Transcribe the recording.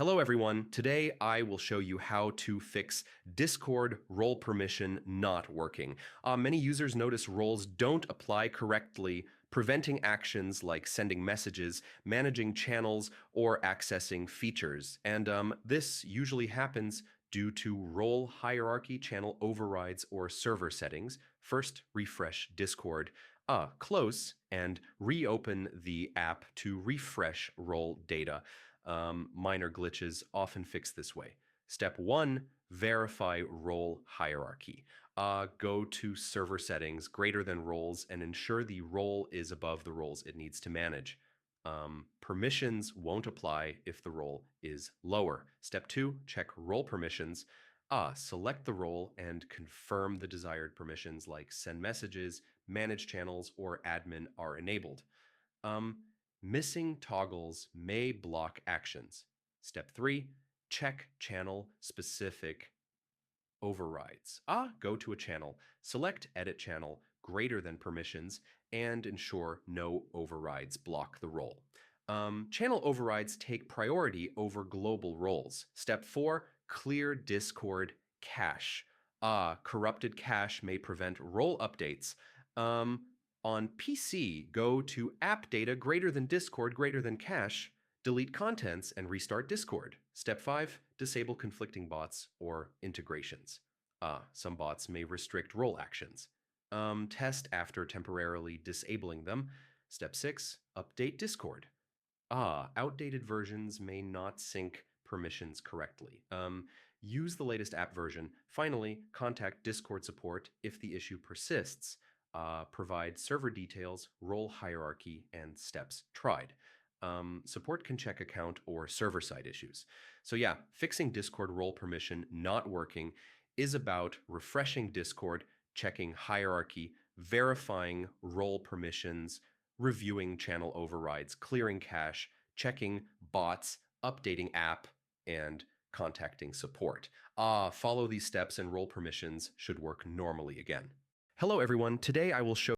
Hello everyone, today I will show you how to fix Discord role permission not working. Many users notice roles don't apply correctly, preventing actions like sending messages, managing channels, or accessing features. And this usually happens due to role hierarchy, channel overrides, or server settings. First, refresh Discord, close, and reopen the app to refresh role data. Minor glitches often fix this way. Step 1, verify role hierarchy. Go to server settings, greater than roles, and ensure the role is above the roles it needs to manage. Permissions won't apply if the role is lower. Step 2, check role permissions. Select the role and confirm the desired permissions like send messages, manage channels, or admin are enabled. Um, Missing toggles may block actions. Step 3, check channel specific overrides. Go to a channel, select edit channel greater than permissions, and ensure no overrides block the role. Channel overrides take priority over global roles. Step 4, clear Discord cache. Corrupted cache may prevent role updates. On PC, go to app data greater than Discord greater than cache, delete contents, and restart Discord. Step 5, disable conflicting bots or integrations. Some bots may restrict role actions. Test after temporarily disabling them. Step 6, update Discord. Outdated versions may not sync permissions correctly. Use the latest app version. Finally, contact Discord support if the issue persists. Provide server details, role hierarchy, and steps tried. Support can check account or server-side issues. So yeah, fixing Discord role permission not working is about refreshing Discord, checking hierarchy, verifying role permissions, reviewing channel overrides, clearing cache, checking bots, updating app, and contacting support. Follow these steps and role permissions should work normally again. Hello everyone, today I will show